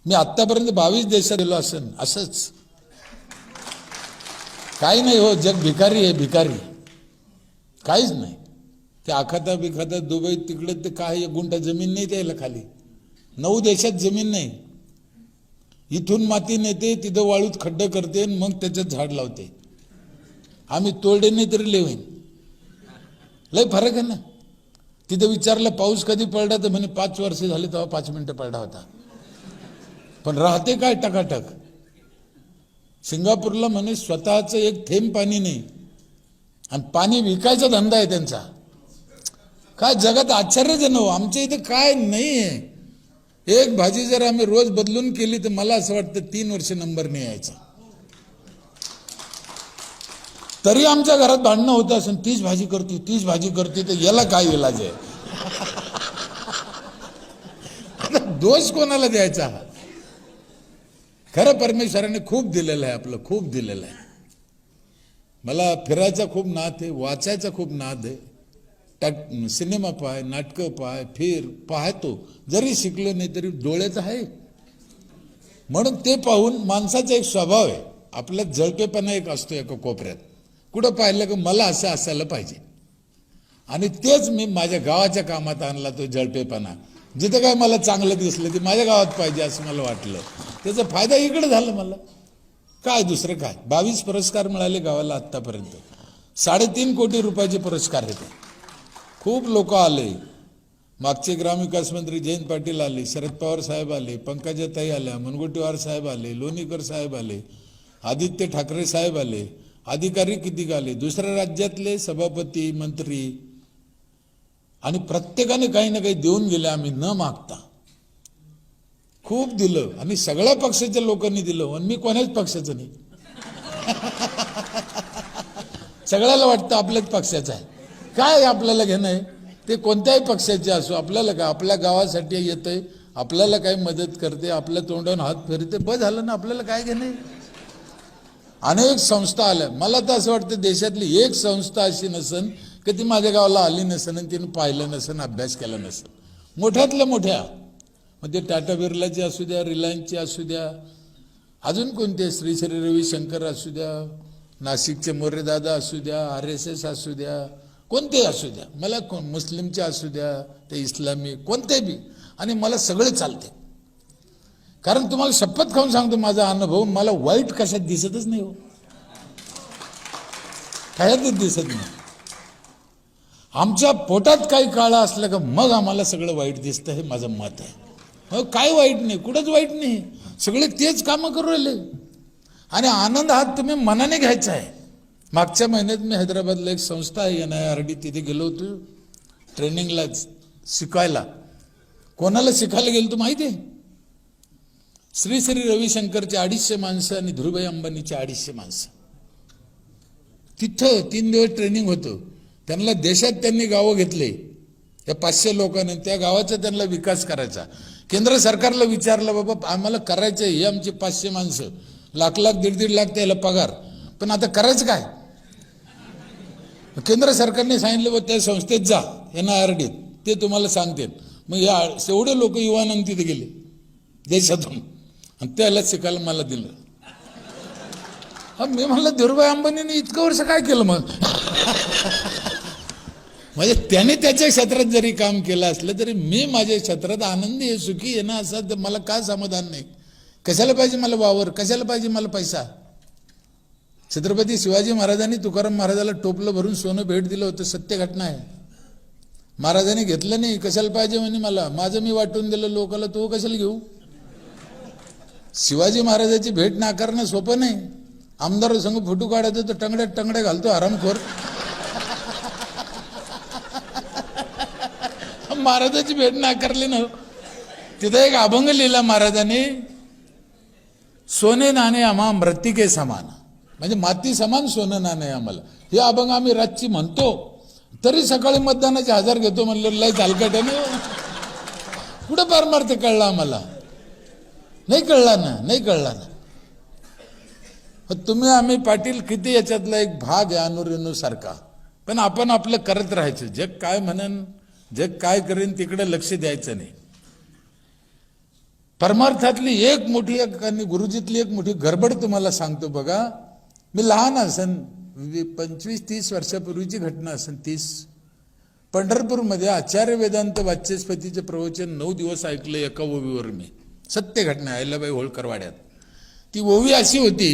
मी आतापर्यंत 22 देशात गेलो असेल, असंच काही नाही हो. जग भिकारी आहे, भिकारी, काहीच नाही. ते आखाता बिखाता दुबई तिकडे ते काय 1 गुंठा जमीन नाही द्यायला खाली. 9 देशात जमीन नाही. इथून माती नेते, तिथं वाळूत खड्डे करते, मग त्याच्यात झाड लावते. आम्ही तोडे नाही तरी लेवीन. लय फरक आहे ना. तिथं विचारलं पाऊस कधी पडला तर म्हणे 5 वर्ष झाले तेव्हा 5 मिनिटं पडला होता. पण राहते काय टकाटक. सिंगापूरला म्हणे स्वतःचं एक थेंब पाणी नाही आणि पाणी विकायचा धंदा आहे त्यांचा. काय जगात आश्चर्यजनक हो. आमच्या इथे काय नाही आहे. एक भाजी जर आम्ही रोज बदलून केली तर मला असं वाटतं 3 वर्ष नंबर नाही यायचा. तरी आमच्या घरात भांडणं होतं असं, तीच भाजी करते, तीच भाजी करते, तर याला काय इलाज आहे. आता दोष कोणाला द्यायचा. खरं परमेश्वराने खूप दिलेलं आहे, आपलं खूप दिलेलं आहे. मला फिरायचा खूप नाद आहे, वाचायचा खूप नाद आहे. सिनेमा पाय, नाटकं पाय, फिर पाहतो. जरी शिकलो नाही तरी डोळ्याचं आहे. म्हणून ते पाहून माणसाचा एक स्वभाव आहे, आपल्यात जळपेपणा एक असतो एका कोपऱ्यात. कुठं पाहिलं की मला असं असायला पाहिजे. आणि तेच मी माझ्या गावाच्या कामात आणला, तो जळपेपणा. जिथं काय मला चांगलं दिसलं ते माझ्या गावात पाहिजे असं मला वाटलं. त्याचा फायदा इकडे झाला मला. काय दुसरं काय. 22 पुरस्कार मिळाले गावाला आत्तापर्यंत. 3.5 कोटी रुपयाचे पुरस्कार आहेत. खूप लोक आले. मागचे ग्रामविकास मंत्री जयंत पाटील आले, शरद पवार साहेब आले, पंकजाताई आल्या, मुनगंटीवार साहेब आले, लोणीकर साहेब आले, आदित्य ठाकरे साहेब आले, अधिकारी किती आले, दुसऱ्या राज्यातले सभापती, मंत्री, आणि प्रत्येकाने काही ना काही देऊन गेले. आम्ही न मागता खूप दिलं आणि सगळ्या पक्षाच्या लोकांनी दिलं. आणि मी कोणाच पक्षाचं नाही. सगळ्याला वाटतं आपल्याच पक्षाचं आहे. काय आपल्याला घेणं आहे ते कोणत्याही पक्षाचे असो. आपल्याला काय, आपल्या गावासाठी येतंय, आपल्याला काही मदत करते, आपल्या तोंडावर हात फिरते, बस झालं ना. आपल्याला काय घेणं आहे. अनेक संस्था आल्या. मला तर असं वाटतं देशातली एक संस्था अशी नसन की ती माझ्या गावाला आली नसन आणि तिने पाहिलं नसन, अभ्यास केला नसन. मोठ्यातल्या मोठ्या, मग ते टाटा बिर्लाची असू द्या, रिलायन्सची असू द्या, अजून कोणते, श्री श्री रविशंकर असू द्या, नाशिकचे मोरेदादा असू द्या, RSS असू द्या, कोणते असू द्या, मला मुस्लिमचे असू द्या, ते इस्लामी, कोणते बी, आणि मला सगळे चालते. कारण तुम्हाला शपथ खाऊन सांगतो, माझा अनुभव, मला वाईट कशात दिसतच नाही हो. कशातच दिसत नाही. आमच्या पोटात काही काळा असलं का मग आम्हाला सगळं वाईट दिसतं, हे माझं मत आहे. हो, काय वाईट नाही, कुठंच वाईट नाही. सगळे तेच कामं करू राहिले. आणि आनंद हा तुम्ही मनाने घ्यायचा आहे. मागच्या महिन्यात मी हैदराबादला एक संस्था आहे NIRD, तिथे गेलो होतो ट्रेनिंगला, शिकायला. कोणाला शिकायला गेलो तो माहिती आहे? श्री श्री रविशंकरचे 250 माणसं आणि धीरूभाई अंबानीचे 250 माणसं. तिथं 3 दिवस ट्रेनिंग होतं. त्यांना देशात त्यांनी गावं घेतले, त्या 500 लोकांनी. त्या गावाचा त्यांना विकास करायचा. केंद्र सरकारला विचारलं, बाबा आम्हाला करायचं आहे, हे आमचे 500 माणसं, लाख लाख 1.5 लाख त्याला पगार, पण आता करायचं काय. केंद्र सरकारने सांगितलं, बा त्या संस्थेत जा, NIRD, ते तुम्हाला सांगतील. मग या एवढे लोक युवानंद तिथे गेले देशातून, आणि त्याला शिकायला मला दिलं. मी म्हणलं, धीरूभाई अंबानीने इतकं वर्ष काय केलं मग. म्हणजे त्याने त्याच्या क्षेत्रात जरी काम केलं असलं तरी मी माझ्या क्षेत्रात आनंदी आहे, सुखी आहे ना. असं तर मला काय समाधान नाही. कशाला पाहिजे मला वावर, कशाला पाहिजे मला पैसा. छत्रपती शिवाजी महाराजांनी तुकाराम महाराजाला टोपलं भरून सोनं भेट दिलं होतं, सत्य घटना आहे. महाराजांनी घेतलं नाही, कशाला पाहिजे म्हणे मला, माझं मी वाटून दिलं लोकाला, तो कशाला घेऊ. शिवाजी महाराजाची भेट नाकारणं सोपं नाही. आमदार संग फोटो काढायचं तर टंगड्यात टंगड्या घालतो आरामखोर. महाराजाची भेट नाकारली ना. तिथं एक अभंग लिहिला महाराजांनी, सोने नाणे आम्हा मृत्तिके समान, म्हणजे माती समान सोनं नाणे आम्हाला. हे अभंग आम्ही रातची म्हणतो, तरी सकाळी मतदानाचे 1000 घेतो म्हणलं. लय चालकट्याने कुठं पारमार्थ कळला आम्हाला. नाही कळला ना, नाही कळला ना. तुम्ही आम्ही पाटील किती याच्यातला एक भाग आहे अनुरेणू सारखा. पण आपण आपलं करत राहायचं. जग काय म्हणन, जग काय करेन तिकडे लक्ष द्यायचं नाही. परमार्थातली एक मोठी आणि गुरुजीतली एक मोठी गडबड तुम्हाला सांगतो बघा. मी लहान असन 25-30 वर्षापूर्वीची घटना असेल 30. पंढरपूरमध्ये आचार्य वेदांत वाचस्पतीचे प्रवचन 9 दिवस ऐकले एका ओवीवर मी. सत्य घटना अहिल्याबाई होळकर वाड्यात. ती ओवी अशी होती,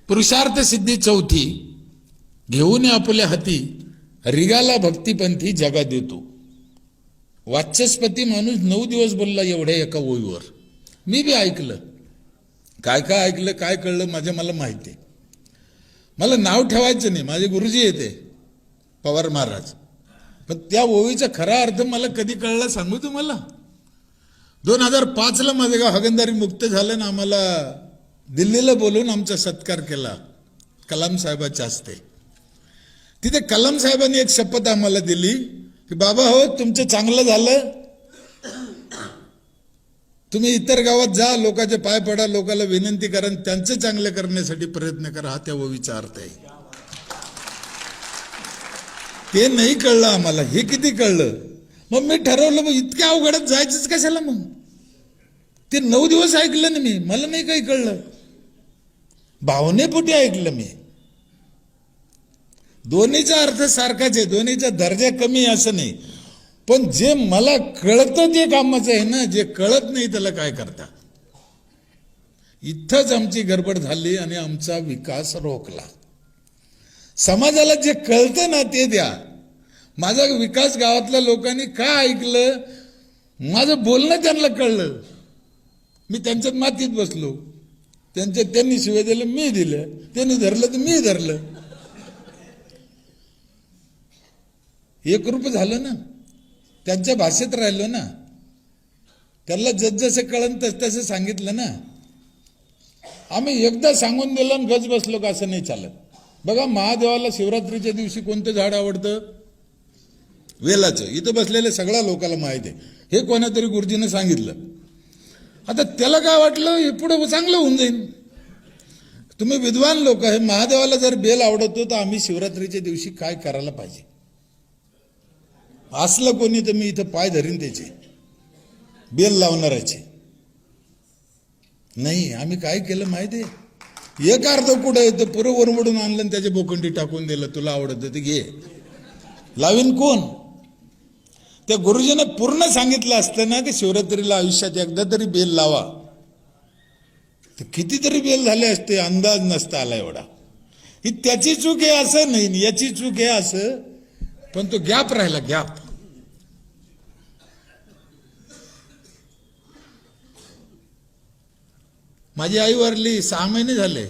पुरुषार्थ सिद्धी चौथी घेऊन आपल्या हाती रिगाला भक्तिपंथी जगा देतो. वाचस्पती माणूस 9 दिवस बोलला एवढ्या एका ओवीवर. मी बी ऐकलं. काय काय ऐकलं काय कळलं मला माहिती आहे. मला नाव ठेवायचं नाही, माझे गुरुजी येते पवार महाराज. पण त्या ओवीचा खरा अर्थ मला कधी कळला सांगू तुम्हाला. 2005ला माझं गाव हगंदारी मुक्त झालं ना, आम्हाला दिल्लीला बोलून आमचा सत्कार केला कलाम साहेबाच्या हस्ते. तिथे कलाम साहेबांनी एक शपथ आम्हाला दिली की बाबा हो तुमचं चांगलं झालं, तुम्ही इतर गावात जा, लोकांचे पाय पडा, लोकांना विनंती करा, त्यांचं चांगलं करण्यासाठी प्रयत्न करा. हा त्या ओवीचा अर्थ आहे. ते नाही कळलं आम्हाला, हे किती कळलं. मग मी ठरवलं मग इतक्या अवघडात जायचंच कशाला. मग ते 9 दिवस ऐकलं ना मी, मला नाही काही कळलं. भावनेपोटी ऐकलं मी. दोन्हीचा अर्थ सारखाच आहे, दोन्हीचा दर्जा कमी असं नाही. पण जे मला कळतं ते कामाचं आहे ना, जे कळत नाही त्याला काय करता. इथंच आमची गडबड झाली आणि आमचा विकास रोखला. समाजाला जे कळतं ना ते द्या. माझा विकास गावातल्या लोकांनी काय ऐकलं, माझं बोलणं त्यांना कळलं. मी त्यांच्यात मातीत बसलो. त्यांनी शिवाय दिलं मी दिलं, त्यांनी धरलं तर मी धरलं. एकरूप झालं ना, त्यांच्या भाषेत राहिलो ना, त्यांना जसं कळन तसं सांगितलं ना. आम्ही एकदा सांगून दिलं आणि गज बसलो का असं नाही चालत. बघा महादेवाला शिवरात्रीच्या दिवशी कोणतं झाड आवडतं? वेलाचं. इथं बसलेल्या सगळ्या लोकांना माहिती आहे. हे कोणातरी गुरुजीनं सांगितलं. आता त्याला काय वाटलं हे पुढे चांगलं होऊन जाईल. तुम्ही विद्वान लोक आहे, महादेवाला जर बेल आवडतो तर आम्ही शिवरात्रीच्या दिवशी काय करायला पाहिजे. असलं कोणी तर मी इथं पाय धरीन त्याचे, बेल लावणाराचे नाही. आम्ही काय केलं माहिती आहे, एक अर्ध कुठं येतं पुरं वरमडून आणलं आणि त्याचे बोकंडी टाकून दिलं. तुला आवडतं ते घे, लावीन कोण. त्या गुरुजीने पूर्ण सांगितलं असतं ना की शिवरात्रीला आयुष्यात एकदा तरी बेल लावा, तर कितीतरी बेल झाले असते, अंदाज नसता आला एवढा. ही त्याची चूक आहे असं नाही, याची चूक आहे असं. पण तो गॅप राहिला, गॅप. माझी आई वारली 6 महिने झाले.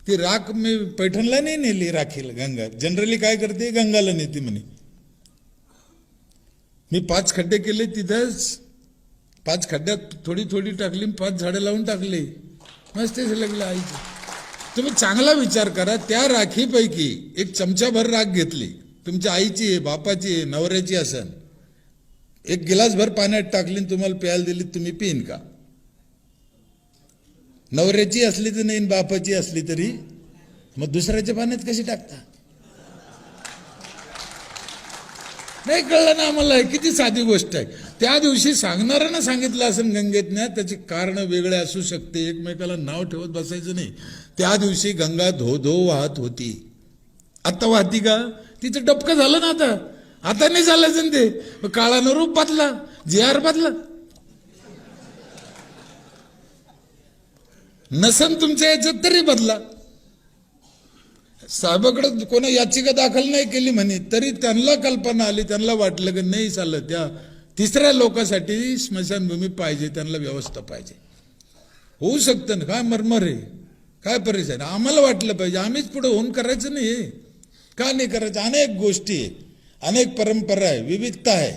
ती राख मी पैठणला नाही नेली राखीला. गंगा जनरली काय करते, गंगाला नेते म्हणे. मी 5 खड्डे केले तिथंच. 5 खड्ड्यात थोडी थोडी टाकली, 5 झाडं लावून टाकली. मस्त लागलं आईचं. तुम्ही चांगला विचार करा. त्या राखीपैकी एक चमचाभर राख घेतली, तुमच्या आईची आहे, बापाची आहे, नवऱ्याची असन, एक गिलासभर पाण्यात टाकली, तुम्हाला प्यायला दिली, तुम्ही पिन का? नवऱ्याची असली तर नाही, बापाची असली तरी. मग दुसऱ्याच्या पाण्यात कशी टाकता? नाही कळलं ना आम्हाला. किती साधी गोष्ट आहे. त्या दिवशी सांगणाऱ्यानं सांगितलं असेल गंगेतनं, त्याचे कारण वेगळे असू शकते, एकमेकाला नाव ठेवत बसायचं नाही. त्या दिवशी गंगा धो धो वाहत होती. आता वाहती का? तिचं डबकं झालं ना. आता नाही झालं ते. काळानं रूप बदला, JR बदला. नसन तुमच्या याच्यात तरी बदला. साहेबाकडे कोणा याचिका दाखल नाही केली म्हणे, तरी त्यांना कल्पना आली, त्यांना वाटलं की नाही चाललं, त्या 3ऱ्या लोकांसाठी स्मशानभूमी पाहिजे, त्यांना व्यवस्था पाहिजे. होऊ शकतं ना, काय मरमर आहे, काय परेशान. आम्हाला वाटलं पाहिजे, आम्हीच पुढे होऊन करायचं नाही. का नाही करायचं? अनेक गोष्टी आहे, अनेक परंपरा आहे, विविधता आहे.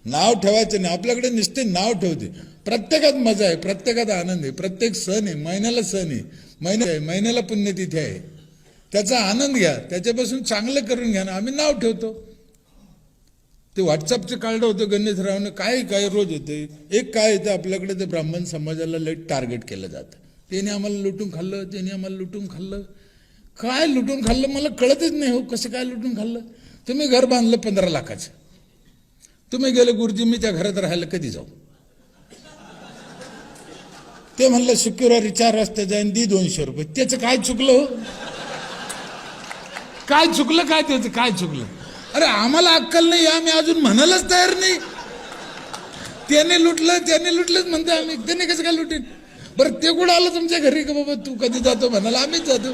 नाव ठेवायचं नाही. आपल्याकडे नुसते नाव ठेवते. प्रत्येकात मजा आहे, प्रत्येकात आनंद आहे, प्रत्येक सण आहे, महिन्याला सण आहे, महिन्याला पुण्यतिथी आहे, त्याचा आनंद घ्या, त्याच्यापासून चांगलं करून घ्या ना. आम्ही नाव ठेवतो. ते व्हॉट्सअपचं कार्ड होतं गणेशरावनं, काय काय रोज होते. एक काय येतं आपल्याकडे, ते ब्राह्मण समाजाला लई टार्गेट केलं जातं. त्याने आम्हाला लुटून खाल्लं, त्याने आम्हाला लुटून खाल्लं. काय लुटून खाल्लं मला कळतच नाही हो. कसं काय लुटून खाल्लं? तुम्ही घर बांधलं 15 लाखाचं, तुम्ही गेले गुरुजी मी त्या घरात राहायला कधी जाऊ? ते म्हणलं शुक्रवारी 4 वाजता जाईन, दी 200 रुपये. त्याचं काय चुकलं हो? काय चुकलं? काय त्याचं काय चुकलं? अरे आम्हाला अक्कल नाही, आम्ही अजून म्हणायलाच तयार नाही. त्याने लुटलंच म्हणते आम्ही. त्याने कसं काय लुटेन? बरं ते कुठं आलं तुमच्या घरी का बाबा तू कधी जातो म्हणाला? आम्हीच जातो.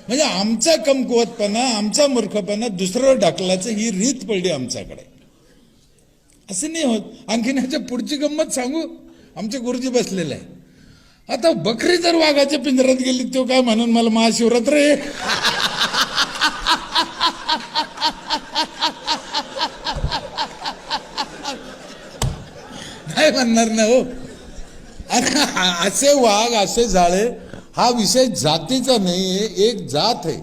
म्हणजे आमचा कमकुवतपणा, आमचा मूर्खपणा दुसऱ्यावर ढकलायचं ही रीत पडली आमच्याकडे. असं नाही होत. आणखीन ह्याच्या पुढची गंमत सांगू. आमचे गुरुजी बसलेले आहे. आता बकरी जर वाघाच्या पिंजऱ्यात गेली तो काय म्हणून मला महाशिवरात्र आहे नाही म्हणणार ना हो. असे वाघ, असे जाळे, हा विषय जातीचा नाही आहे. एक जात आहे,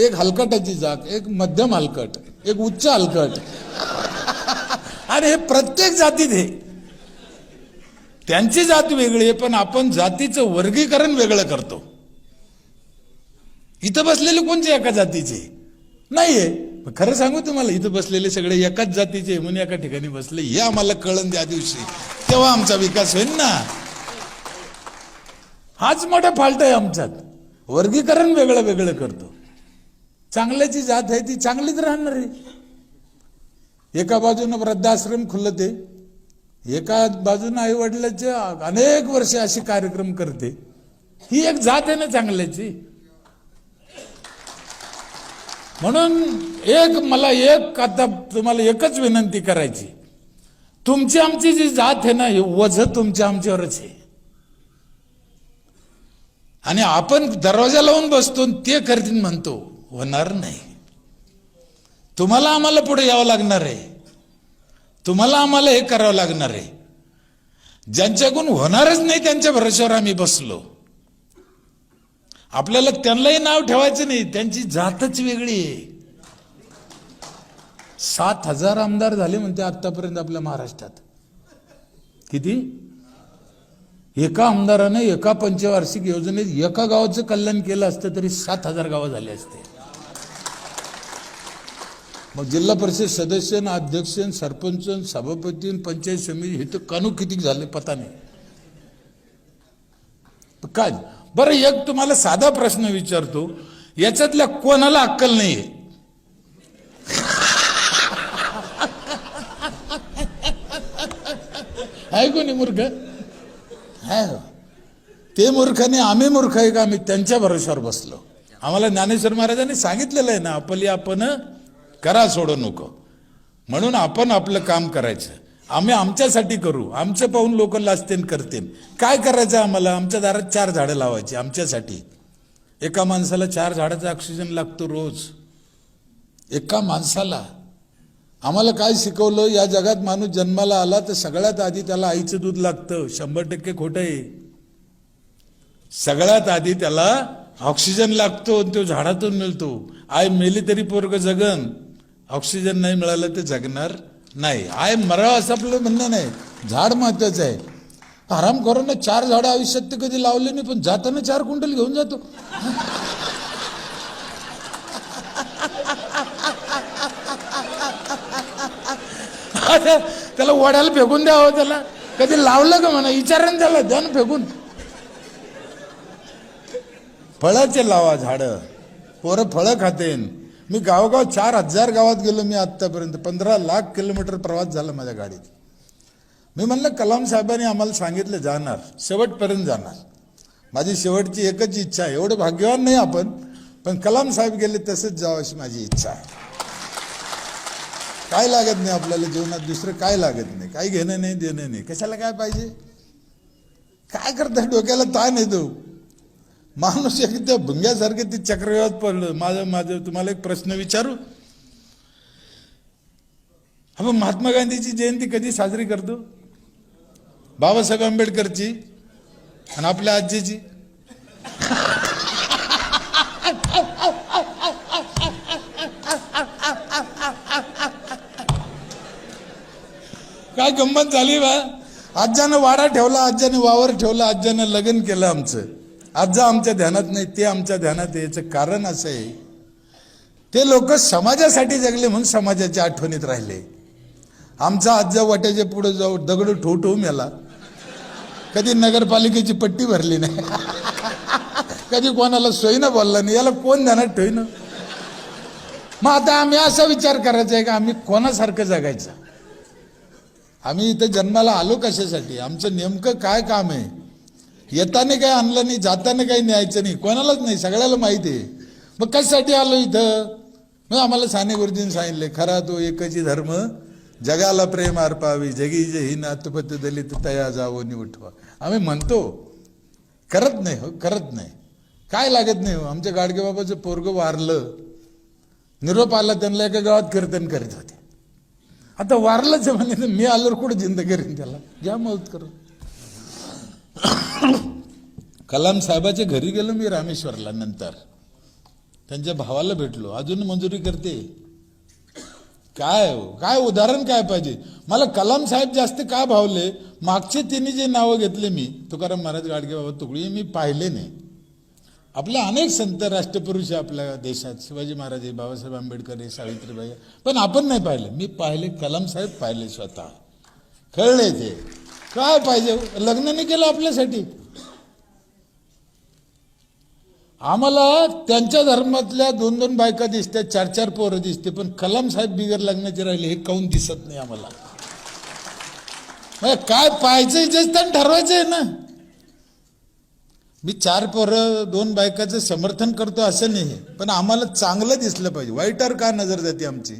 एक हलकटाची जात, एक मध्यम हलकट, एक उच्च हलकट, आणि हे प्रत्येक जातीत आहे. त्यांची जात वेगळी आहे, पण आपण जातीचं वर्गीकरण वेगळं करतो. इथं बसलेले कोणते एका जातीचे नाहीये. खरं सांगू तुम्हाला, इथं बसलेले सगळे एकाच जातीचे म्हणून एका ठिकाणी बसले, हे आम्हाला कळण त्या दिवशी, तेव्हा आमचा विकास होईल ना. हाच मोठा फाल्ट आहे आमच्यात. वर्गीकरण वेगळं वेगळं करतो. चांगल्याची जात आहे ती चांगलीच राहणार आहे. एका बाजूनं वृद्धाश्रम खुलते, एका बाजूनं आई वडिलांचे अनेक वर्षे असे कार्यक्रम करते. ही एक जात आहे ना चांगल्याची. म्हणून आता तुम्हाला एकच विनंती करायची, तुमची आमची जी जात आहे ना, हे वझ तुमच्या आमच्यावरच आहे. आणि आपण दरवाजा लावून बसतो ते करतील म्हणतो, होणार नाही. तुम्हाला आम्हाला पुढे यावं लागणार आहे. तुम्हाला आम्हाला हे करावं लागणार आहे. ज्यांच्याकडून होणारच नाही त्यांच्या भरोश्यावर आम्ही बसलो. आपल्याला त्यांनाही नाव ठेवायचं नाही, त्यांची जातच वेगळी आहे. 7,000 आमदार झाले म्हणते आतापर्यंत आपल्या महाराष्ट्रात. किती? एका आमदाराने एका पंचवार्षिक योजनेत एका गावाचं कल्याण केलं असतं तरी 7,000 गावं झाले असते. मग जिल्हा परिषद सदस्य, अध्यक्ष, सरपंच, सभापती, पंचायत समिती, हे तर कानू किती झाले पता नाही. काय बरं, एक तुम्हाला साधा प्रश्न विचारतो, याच्यातल्या कोणाला अक्कल नाहीये? आहे कोणी मूर्ख? आहे. ते मूर्ख नाही, आम्ही मूर्ख आहे का? आम्ही त्यांच्या भरोश्यावर बसलो. आम्हाला ज्ञानेश्वर महाराजांनी सांगितलेलं आहे ना, आपली आपण करा, सोडू नको. म्हणून आपण आपलं काम करायचं. आम्ही आमच्यासाठी करू. आमचं पाहून लोक लाजतेन करतील. काय करायचं आम्हाला? आमच्या दारात 4 झाडं लावायची आमच्यासाठी. एका माणसाला 4 झाडाचा ऑक्सिजन लागतो रोज, एका माणसाला. आम्हाला काय शिकवलं? या जगात माणूस जन्माला आला तर सगळ्यात आधी त्याला आईचं दूध लागतं. 100% खोटं आहे. सगळ्यात आधी त्याला ऑक्सिजन लागतो, तो झाडातून मिळतो. आई मेली तरी पोरग जगन, ऑक्सिजन नाही मिळालं तर जगणार नाही. आय मराव असं आपलं म्हणणं नाही. झाड महत्वाचं आहे. आराम करो ना. 4 झाडं आयुष्यात ते कधी लावले नाही, पण जाताना 4 क्विंटल घेऊन जातो. त्याला वड्याला फेकून द्यावं. त्याला कधी लावलं का म्हणा, विचारा त्याला, द्या ना फेकून. फळाचे लावा झाडं, पोरं फळं खातेन. मी गावोगाव 4,000 गावात गेलो मी आतापर्यंत. 15 लाख किलोमीटर प्रवास झाला माझ्या गाडीत. मी म्हणलं कलाम साहेबांनी आम्हाला सांगितलं जाणार, शेवटपर्यंत जाणार. माझी शेवटची एकच इच्छा आहे. एवढं भाग्यवान नाही आपण, पण कलाम साहेब गेले तसंच जावं अशी माझी इच्छा आहे. काय लागत नाही आपल्याला जीवनात, दुसरं काय लागत नाही. काही घेणं नाही, देणं नाही. कशाला काय पाहिजे? काय करता? डोक्याला ताण येतो. माणूस एकदम भुंग्यासारखे ते चक्रव्यूहात पडलं. माझं तुम्हाला एक प्रश्न विचारू. आपण महात्मा गांधीची जयंती कधी साजरी करतो? बाबासाहेब आंबेडकरची आणि आपल्या आजीची. काय गंमत झाली बा. आज्यानं वाडा ठेवला, आज्याने वावर ठेवला, आज्यानं लग्न केलं आमचं. आजा आमच्या ध्यानात नाही, ते आमच्या ध्यानात यायचं कारण असं आहे, ते लोक समाजासाठी जगले म्हणून समाजाच्या आठवणीत राहिले. आमचा आजा वाट्याच्या पुढे जाऊ दगड ठोठवू मेला. कधी नगरपालिकेची पट्टी भरली नाही. कधी कोणाला सोयीनं बोलला नाही. याला कोण ध्यानात ठेवणं. मग आता आम्ही असा विचार करायचा आहे का आम्ही कोणासारखं जगायचं. आम्ही इथं जन्माला आलो कशासाठी. आमचं नेमकं काय काम आहे. येताना काही आणलं नाही, जाताना काही न्यायचं नाही, कोणालाच नाही, सगळ्याला माहिती आहे. मग कशासाठी आलो इथं. मग आम्हाला साने गुरुजींनी सांगितले खरा तो एकची धर्म जगाला प्रेम अर्पावी, जगी जही नातपत दलित तया जावो निवठवा. आम्ही म्हणतो, करत नाही हो, करत नाही. काय लागत नाही हो. आमच्या गाडगे बाबाचं पोरगं वारलं, निरोप आला, त्यांना एका गावात कीर्तन करीत होते. आता वारलंच म्हणे, मी आल्यावर कुठं जिंद करीन त्याला, घ्या मौत करून. कलाम साहेबाच्या घरी गेलो मी रामेश्वरला. नंतर त्यांच्या भावाला भेटलो, अजून मंजुरी करते. काय उदाहरण काय पाहिजे. मला कलाम साहेब जास्त का भावले, मागचे तिन्ही जे नावं घेतले मी, तुकाराम महाराज, गाडगे बाबा, तुकडी, मी पाहिले नाही. आपल्या अनेक संत राष्ट्रपुरुष आपल्या देशात, शिवाजी महाराज, बाबासाहेब आंबेडकर, सावित्रीबाई, पण आपण नाही पाहिलं. मी पाहिले, कलाम साहेब पाहिले, स्वतः कळले. ते काय पाहिजे. लग्न नाही केलं आपल्यासाठी. आम्हाला त्यांच्या धर्मातल्या 2-2 बायका दिसतात, 4-4 पोरं दिसते, पण कलाम साहेब बिगर लग्नाचे राहिले हे काऊन दिसत नाही आम्हाला. काय पाहायचं इच्छित ठरवायचंय ना. मी 4 पोरं 2 बायकाचं समर्थन करतो असं नाही, पण आम्हाला चांगलं दिसलं पाहिजे. वाईटावर का नजर जाते आमची.